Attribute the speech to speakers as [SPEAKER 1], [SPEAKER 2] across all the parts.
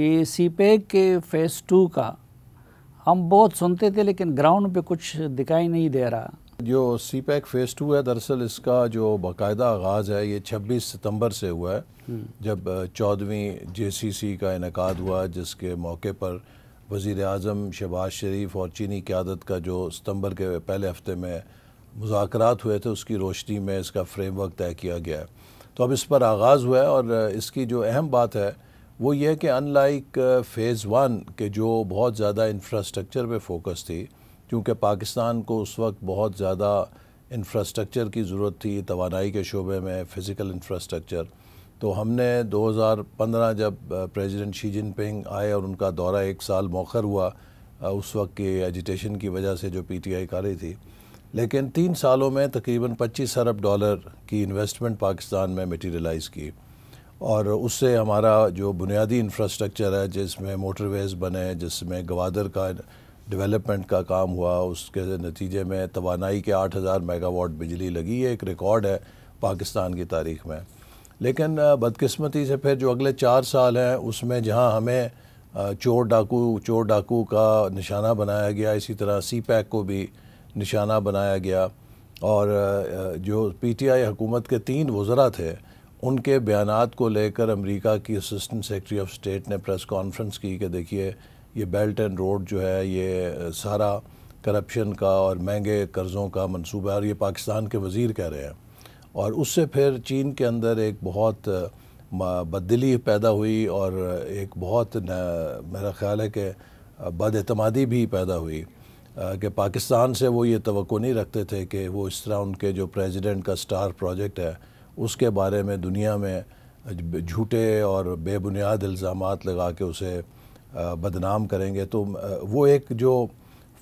[SPEAKER 1] کہ سی پیک کے فیز 2 کا ہم بہت سنتے تھے لیکن گراؤنڈ پہ کچھ دکھائی نہیں دے رہا.
[SPEAKER 2] جو سی پیک فیز 2 ہے، دراصل اس کا جو باقاعدہ آغاز ہے یہ 26 ستمبر سے ہوا ہے، جب 14ویں JCC کا انعقاد ہوا، جس کے موقع پر وزیر اعظم شہباز شریف اور چینی قیادت کا جو ستمبر کے پہلے ہفتے میں مذاکرات ہوئے تھے، اس کی روشنی میں اس کا فریم ورک طے کیا گیا ہے. تو اب اس پر آغاز ہوا ہے، اور اس کی جو اہم بات ہے وہ یہ کہ ان لائک فیز 1 کے جو بہت زیادہ انفراسٹرکچر پہ فوکس تھی، کیونکہ پاکستان کو اس وقت بہت زیادہ انفراسٹرکچر کی ضرورت تھی توانائی کے شعبے میں، فزیکل انفراسٹرکچر. تو ہم نے 2015 جب پریزیڈنٹ شی جن پنگ آئے اور ان کا دورہ 1 سال مؤخر ہوا اس وقت کی ایجیٹیشن کی وجہ سے جو PTI کر رہی تھی، لیکن 3 سالوں میں تقریباً $25 ارب کی انویسٹمنٹ پاکستان میں میٹیریلائز کی، اور اس سے ہمارا جو بنیادی انفراسٹرکچر ہے، جس میں موٹر ویز بنے، جس میں گوادر کا ڈیولپمنٹ کا کام ہوا، اس کے نتیجے میں توانائی کے 8000 میگا واٹ بجلی لگی. یہ ایک ریکارڈ ہے پاکستان کی تاریخ میں. لیکن بدقسمتی سے پھر جو اگلے 4 سال ہیں اس میں جہاں ہمیں چور ڈاکو کا نشانہ بنایا گیا، اسی طرح سی پیک کو بھی نشانہ بنایا گیا، اور جو PTI حکومت کے 3 وزراء تھے ان کے بیانات کو لے کر امریکہ کی اسسٹنٹ سیکرٹری آف اسٹیٹ نے پریس کانفرنس کی کہ دیکھیے یہ بیلٹ اینڈ روڈ جو ہے یہ سارا کرپشن کا اور مہنگے قرضوں کا منصوبہ ہے، اور یہ پاکستان کے وزیر کہہ رہے ہیں. اور اس سے پھر چین کے اندر ایک بہت بددلی پیدا ہوئی، اور ایک بہت میرا خیال ہے کہ بد اعتمادی بھی پیدا ہوئی کہ پاکستان سے وہ یہ توقع نہیں رکھتے تھے کہ وہ اس طرح ان کے جو پریزیڈنٹ کا سٹار پروجیکٹ ہے اس کے بارے میں دنیا میں جھوٹے اور بے بنیاد الزامات لگا کے اسے بدنام کریں گے. تو وہ ایک جو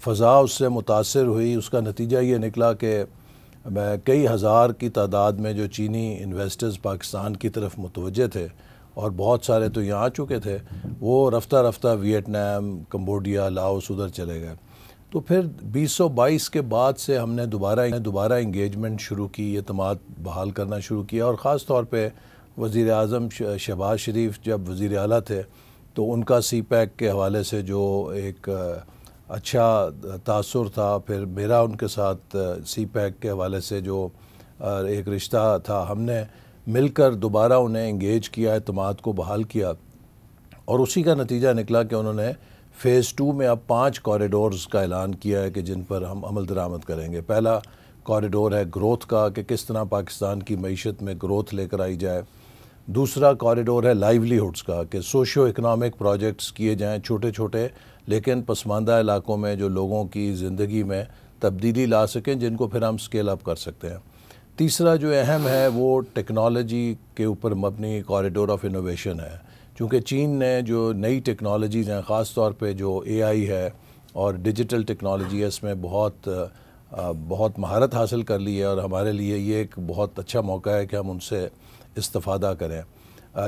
[SPEAKER 2] فضا اس سے متاثر ہوئی، اس کا نتیجہ یہ نکلا کہ کئی ہزار کی تعداد میں جو چینی انویسٹرز پاکستان کی طرف متوجہ تھے، اور بہت سارے تو یہاں آ چکے تھے، وہ رفتہ رفتہ ویتنام، کمبوڈیا، لاؤس ادھر چلے گئے. تو پھر 2022 کے بعد سے ہم نے دوبارہ انگیجمنٹ شروع کی، اعتماد بحال کرنا شروع کیا، اور خاص طور پہ وزیر اعظم شہباز شریف جب وزیر اعلیٰ تھے تو ان کا سی پیک کے حوالے سے جو ایک اچھا تاثر تھا، پھر میرا ان کے ساتھ سی پیک کے حوالے سے جو ایک رشتہ تھا، ہم نے مل کر دوبارہ انہیں انگیج کیا، اعتماد کو بحال کیا، اور اسی کا نتیجہ نکلا کہ انہوں نے فیز 2 میں اب 5 کوریڈورز کا اعلان کیا ہے کہ جن پر ہم عمل درآمد کریں گے. پہلا کوریڈور ہے گروتھ کا، کہ کس طرح پاکستان کی معیشت میں گروتھ لے کر آئی جائے. دوسرا کوریڈور ہے لائیولی ہوڈز کا، کہ سوشو اکنامک پروجیکٹس کیے جائیں چھوٹے چھوٹے لیکن پسماندہ علاقوں میں جو لوگوں کی زندگی میں تبدیلی لا سکیں، جن کو پھر ہم اسکیل اپ کر سکتے ہیں. تیسرا جو اہم ہے وہ ٹیکنالوجی کے اوپر مبنی کوریڈور آف انوویشن ہے، چونکہ چین نے جو نئی ٹیکنالوجیز ہیں، خاص طور پہ جو AI ہے اور ڈیجیٹل ٹیکنالوجی ہے، اس میں بہت مہارت حاصل کر لی ہے، اور ہمارے لیے یہ ایک بہت اچھا موقع ہے کہ ہم ان سے استفادہ کریں.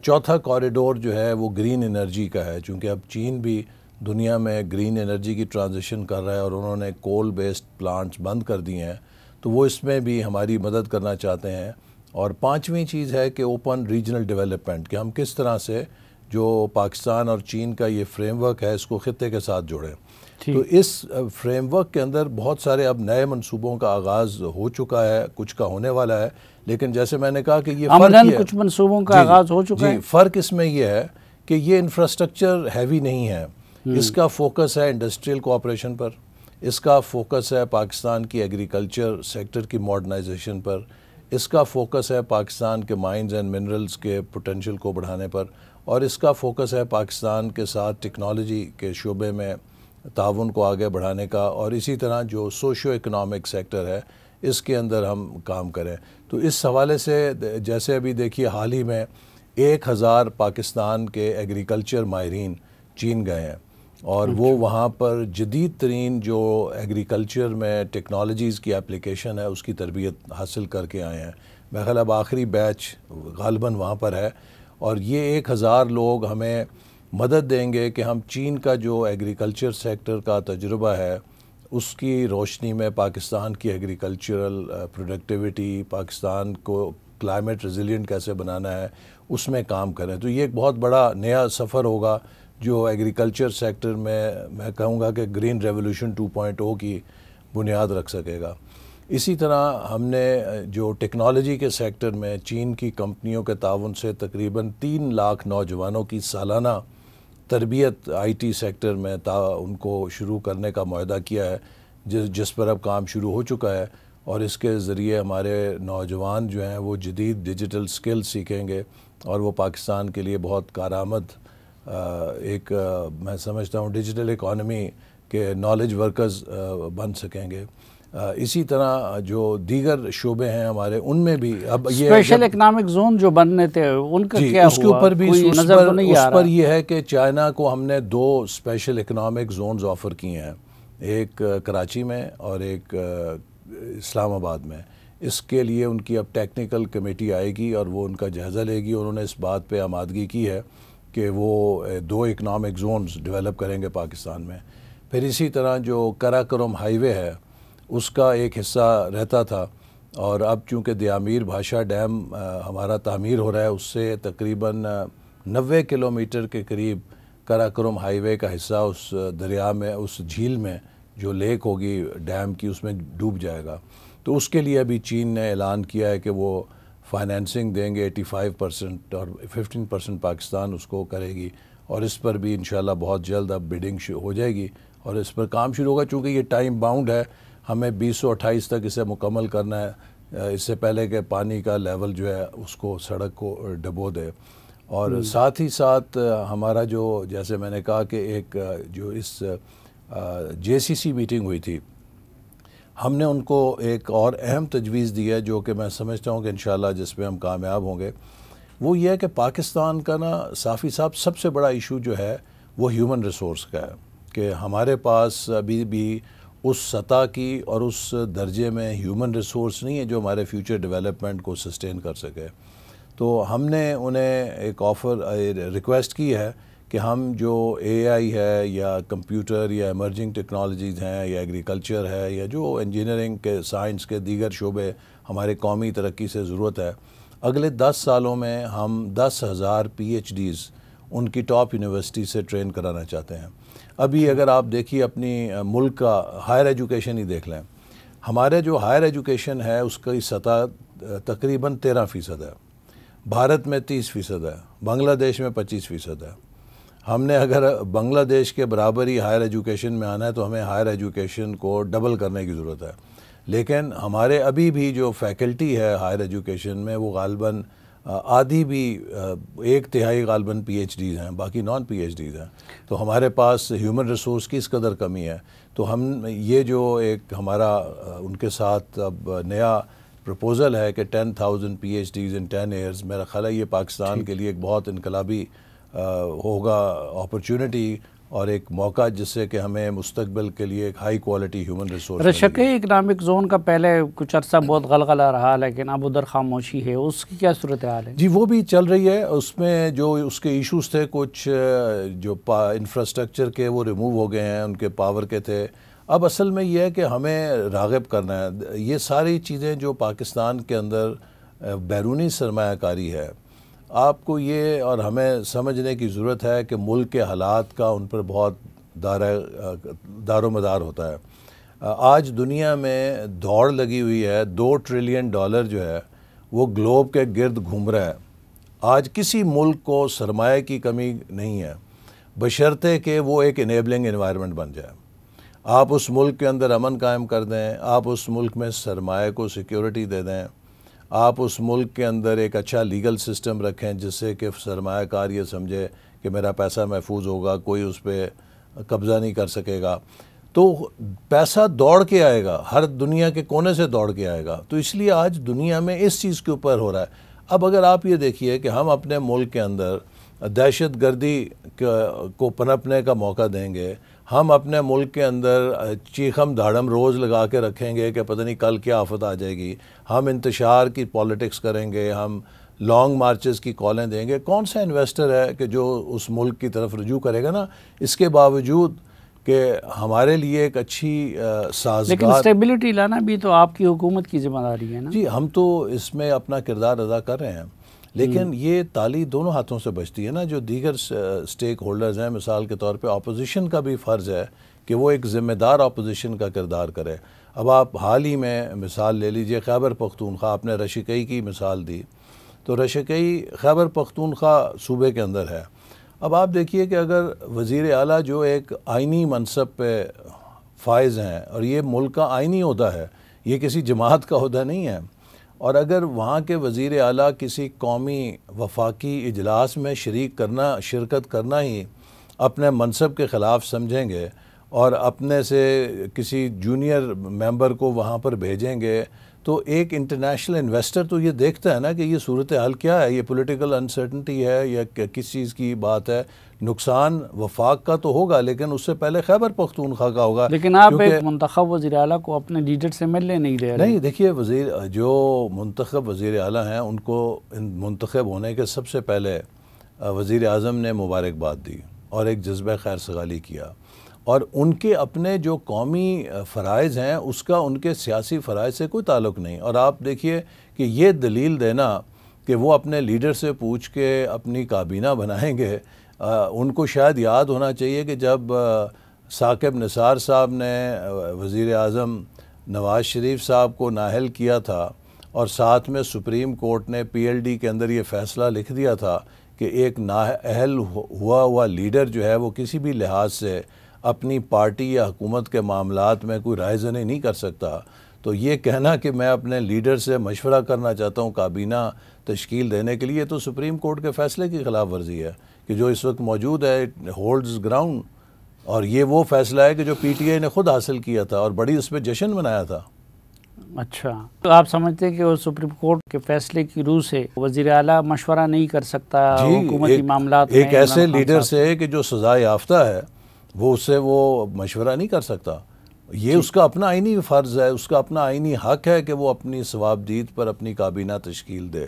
[SPEAKER 2] چوتھا کوریڈور جو ہے وہ گرین انرجی کا ہے، چونکہ اب چین بھی دنیا میں گرین انرجی کی ٹرانزیشن کر رہا ہے، اور انہوں نے کول بیسڈ پلانٹس بند کر دی ہیں، تو وہ اس میں بھی ہماری مدد کرنا چاہتے ہیں. اور 5ویں چیز ہے کہ اوپن ریجنل ڈیولپمنٹ، کہ ہم کس طرح سے جو پاکستان اور چین کا یہ فریم ورک ہے اس کو خطے کے ساتھ جوڑیں. تو اس فریم ورک کے اندر بہت سارے اب نئے منصوبوں کا آغاز ہو چکا ہے، کچھ کا ہونے والا ہے، لیکن جیسے میں نے کہا کہ یہ فرق ہے،
[SPEAKER 1] کچھ منصوبوں کا آغاز ہو چکا ہے.
[SPEAKER 2] فرق اس میں یہ ہے کہ یہ انفراسٹرکچر ہیوی نہیں ہے، اس کا فوکس ہے انڈسٹریل کوآپریشن پر، اس کا فوکس ہے پاکستان کی ایگریکلچر سیکٹر کی ماڈرنائزیشن پر، اس کا فوکس ہے پاکستان کے مائنز اینڈ منرلز کے پوٹینشل کو بڑھانے پر، اور اس کا فوکس ہے پاکستان کے ساتھ ٹیکنالوجی کے شعبے میں تعاون کو آگے بڑھانے کا، اور اسی طرح جو سوشو اکنامک سیکٹر ہے اس کے اندر ہم کام کریں. تو اس حوالے سے جیسے ابھی دیکھیے حال ہی میں 1000 پاکستان کے ایگریکلچر ماہرین چین گئے ہیں، اور وہ وہاں پر جدید ترین جو ایگریکلچر میں ٹیکنالوجیز کی اپلیکیشن ہے اس کی تربیت حاصل کر کے آئے ہیں. میرا خیال اب آخری بیچ غالباً وہاں پر ہے، اور یہ 1000 لوگ ہمیں مدد دیں گے کہ ہم چین کا جو ایگریکلچر سیکٹر کا تجربہ ہے اس کی روشنی میں پاکستان کی ایگریکلچرل پروڈکٹیوٹی، پاکستان کو کلائمیٹ ریزیلینٹ کیسے بنانا ہے، اس میں کام کریں. تو یہ ایک بہت بڑا نیا سفر ہوگا جو ایگریکلچر سیکٹر میں کہوں گا کہ گرین ریولوشن 2.0 کی بنیاد رکھ سکے گا۔ اسی طرح ہم نے جو ٹیکنالوجی کے سیکٹر میں چین کی کمپنیوں کے تعاون سے تقریباً 3 لاکھ نوجوانوں کی سالانہ تربیت آئی ٹی سیکٹر میں ان کو شروع کرنے کا معاہدہ کیا ہے، جس پر اب کام شروع ہو چکا ہے، اور اس کے ذریعے ہمارے نوجوان جو ہیں وہ جدید ڈیجیٹل سکل سیکھیں گے اور وہ پاکستان کے لیے بہت کارآمد ایک میں سمجھتا ہوں ڈیجیٹل اکانومی کے نالج ورکرز بن سکیں گے۔ اسی طرح جو دیگر شعبے ہیں ہمارے، ان میں بھی اب یہ
[SPEAKER 1] اسپیشل اکنامک زون جو بننے تھے ان کا کیا
[SPEAKER 2] اس کے
[SPEAKER 1] ہوا؟
[SPEAKER 2] اوپر بھی
[SPEAKER 1] کوئی نظر تو نہیں آ رہا؟
[SPEAKER 2] اس پر یہ ہے کہ چائنا کو ہم نے 2 اسپیشل اکنامک زونز آفر کیے ہیں، ایک کراچی میں اور ایک اسلام آباد میں۔ اس کے لیے ان کی اب ٹیکنیکل کمیٹی آئے گی اور وہ ان کا جائزہ لے گی، اور انہوں نے اس بات پہ آمادگی کی ہے کہ وہ 2 اکنامک زونز ڈیولپ کریں گے پاکستان میں۔ پھر اسی طرح جو کراکرم ہائی وے ہے اس کا ایک حصہ رہتا تھا، اور اب چونکہ دیامیر بھاشا ڈیم ہمارا تعمیر ہو رہا ہے، اس سے تقریباً 90 کلومیٹر کے قریب کراکرم ہائی وے کا حصہ اس دریا میں، اس جھیل میں جو لیک ہوگی ڈیم کی، اس میں ڈوب جائے گا۔ تو اس کے لیے ابھی چین نے اعلان کیا ہے کہ وہ فائنینسنگ دیں گے 85% اور 15% پاکستان اس کو کرے گی، اور اس پر بھی انشاءاللہ بہت جلد اب بیڈنگ ہو جائے گی اور اس پر کام شروع ہوگا، چونکہ یہ ٹائم باؤنڈ ہے، ہمیں 2028 تک اسے مکمل کرنا ہے، اس سے پہلے کہ پانی کا لیول جو ہے اس کو سڑک کو ڈبو دے۔ اور ساتھ ہی ساتھ ہمارا جو جیسے میں نے کہا کہ ایک جو اس JCC میٹنگ ہوئی تھی، ہم نے ان کو ایک اور اہم تجویز دی ہے جو کہ میں سمجھتا ہوں کہ انشاءاللہ جس میں ہم کامیاب ہوں گے، وہ یہ ہے کہ پاکستان کا صافی صاحب سب سے بڑا ایشو جو ہے وہ ہیومن ریسورس کا ہے، کہ ہمارے پاس ابھی بھی اس سطح کی اور اس درجے میں ہیومن ریسورس نہیں ہے جو ہمارے فیوچر ڈیولپمنٹ کو سسٹین کر سکے۔ تو ہم نے انہیں ایک ریکویسٹ کی ہے کہ ہم جو AI ہے یا کمپیوٹر یا ایمرجنگ ٹیکنالوجیز ہیں یا ایگریکلچر ہے یا جو انجینئرنگ کے سائنس کے دیگر شعبے ہمارے قومی ترقی سے ضرورت ہے، اگلے 10 سالوں میں ہم 10,000 PhDs ان کی ٹاپ یونیورسٹی سے ٹرین کرانا چاہتے ہیں۔ ابھی اگر آپ دیکھیے اپنی ملک کا ہائر ایجوکیشن ہی دیکھ لیں، ہمارے جو ہائر ایجوکیشن ہے اس کی سطح تقریباً 13% ہے، بھارت میں 30% ہے، بنگلہ دیش میں 25% ہے۔ ہم نے اگر بنگلہ دیش کے برابر ہی ہائر ایجوکیشن میں آنا ہے تو ہمیں ہائر ایجوکیشن کو ڈبل کرنے کی ضرورت ہے، لیکن ہمارے ابھی بھی جو فیکلٹی ہے ہائر ایجوکیشن میں وہ غالباً آدھی بھی 1/3 غالباً PhDs ہیں، باقی نان PhDs ہیں۔ تو ہمارے پاس ہیومن ریسورس کی اس قدر کمی ہے۔ تو ہم یہ جو ایک ہمارا ان کے ساتھ اب نیا پروپوزل ہے کہ 10,000 PhDs in 10 years، میرا خیال ہے یہ پاکستان کے لیے ایک بہت انقلابی ہوگا اپرچونٹی اور ایک موقع جس سے کہ ہمیں مستقبل کے لیے ایک high quality human resource.
[SPEAKER 1] Rashakai economic zone کا پہلے کچھ عرصہ بہت غلغلہ رہا، لیکن اب ادھر خاموشی ہے، اس کی کیا صورتحال ہے؟
[SPEAKER 2] جی وہ بھی چل رہی ہے، اس میں جو اس کے ایشوز تھے کچھ جو انفراسٹرکچر کے وہ ریموو ہو گئے ہیں، ان کے پاور کے تھے۔ اب اصل میں یہ ہے کہ ہمیں راغب کرنا ہے، یہ ساری چیزیں جو پاکستان کے اندر بیرونی سرمایہ کاری ہے، آپ کو یہ اور ہمیں سمجھنے کی ضرورت ہے کہ ملک کے حالات کا ان پر بہت دار و مدار ہوتا ہے۔ آج دنیا میں دوڑ لگی ہوئی ہے، $2 ٹریلین جو ہے وہ گلوب کے گرد گھوم رہا ہے۔ آج کسی ملک کو سرمایہ کی کمی نہیں ہے، بشرطے کہ وہ ایک انیبلنگ انوائرمنٹ بن جائے۔ آپ اس ملک کے اندر امن قائم کر دیں، آپ اس ملک میں سرمایہ کو سیکیورٹی دے دیں، آپ اس ملک کے اندر ایک اچھا لیگل سسٹم رکھیں جس سے کہ سرمایہ کار یہ سمجھے کہ میرا پیسہ محفوظ ہوگا، کوئی اس پہ قبضہ نہیں کر سکے گا، تو پیسہ دوڑ کے آئے گا، ہر دنیا کے کونے سے دوڑ کے آئے گا۔ تو اس لیے آج دنیا میں اس چیز کے اوپر ہو رہا ہے۔ اب اگر آپ یہ دیکھیے کہ ہم اپنے ملک کے اندر دہشت گردی کو پنپنے کا موقع دیں گے، ہم اپنے ملک کے اندر چیخم دھاڑم روز لگا کے رکھیں گے کہ پتہ نہیں کل کیا آفت آ جائے گی، ہم انتشار کی پالیٹکس کریں گے، ہم لانگ مارچز کی کالیں دیں گے، کون سا انویسٹر ہے کہ جو اس ملک کی طرف رجوع کرے گا نا؟ اس کے باوجود کہ ہمارے لیے ایک اچھی سازگار،
[SPEAKER 1] لیکن اسٹیبلٹی لانا بھی تو آپ کی حکومت کی ذمہ داری ہے نا؟
[SPEAKER 2] جی ہم تو اس میں اپنا کردار ادا کر رہے ہیں، لیکن یہ تالی دونوں ہاتھوں سے بجتی ہے نا. جو دیگر سٹیک ہولڈرز ہیں، مثال کے طور پہ اپوزیشن کا بھی فرض ہے کہ وہ ایک ذمہ دار اپوزیشن کا کردار کرے. اب آپ حال ہی میں مثال لے لیجئے خیبر پختونخوا، آپ نے رشیدی کی مثال دی، تو رشیدی خیبر پختونخوا صوبے کے اندر ہے. اب آپ دیکھیے کہ اگر وزیر اعلیٰ جو ایک آئینی منصب پہ فائز ہیں، اور یہ ملک کا آئینی عہدہ ہے، یہ کسی جماعت کا عہدہ نہیں ہے، اور اگر وہاں کے وزیر اعلیٰ کسی قومی وفاقی اجلاس میں شرکت کرنا ہی اپنے منصب کے خلاف سمجھیں گے اور اپنے سے کسی جونیئر ممبر کو وہاں پر بھیجیں گے، تو ایک انٹرنیشنل انویسٹر تو یہ دیکھتا ہے نا کہ یہ صورتحال کیا ہے، یہ پولیٹیکل انسرٹنٹی ہے یا کس چیز کی بات ہے. نقصان وفاق کا تو ہوگا، لیکن اس سے پہلے خیبر پختونخوا کا ہوگا.
[SPEAKER 1] لیکن آپ ایک منتخب وزیر اعلیٰ کو اپنے لیڈر سے ملنے نہیں دے رہے.
[SPEAKER 2] نہیں، دیکھیے جو منتخب وزیر اعلیٰ ہیں ان کو منتخب ہونے کے سب سے پہلے وزیر اعظم نے مبارکباد دی اور ایک جذبہ خیر سگالی کیا، اور ان کے اپنے جو قومی فرائض ہیں اس کا ان کے سیاسی فرائض سے کوئی تعلق نہیں. اور آپ دیکھیے کہ یہ دلیل دینا کہ وہ اپنے لیڈر سے پوچھ کے اپنی کابینہ بنائیں گے، ان کو شاید یاد ہونا چاہیے کہ جب ثاقب نثار صاحب نے وزیر اعظم نواز شریف صاحب کو نااہل کیا تھا، اور ساتھ میں سپریم کورٹ نے PLD کے اندر یہ فیصلہ لکھ دیا تھا کہ ایک نااہل ہوا لیڈر جو ہے وہ کسی بھی لحاظ سے اپنی پارٹی یا حکومت کے معاملات میں کوئی رائے زنی نہیں کر سکتا. تو یہ کہنا کہ میں اپنے لیڈر سے مشورہ کرنا چاہتا ہوں کابینہ تشکیل دینے کے لیے، تو سپریم کورٹ کے فیصلے کی خلاف ورزی ہے کہ جو اس وقت موجود ہے، اٹ ہولڈز گراؤنڈ. اور یہ وہ فیصلہ ہے کہ جو PTI نے خود حاصل کیا تھا اور بڑی اس پہ جشن منایا تھا.
[SPEAKER 1] اچھا، تو آپ سمجھتے ہیں کہ وہ سپریم کورٹ کے فیصلے کی روح سے وزیر اعلیٰ مشورہ نہیں کر سکتا حکومتی معاملات میں؟
[SPEAKER 2] ایک ایسے لیڈر سے کہ جو سزا یافتہ ہے، وہ اس سے وہ مشورہ نہیں کر سکتا. یہ اس کا اپنا آئینی فرض ہے، اس کا اپنا آئینی حق ہے کہ وہ اپنی ثوابدید پر اپنی کابینہ تشکیل دے.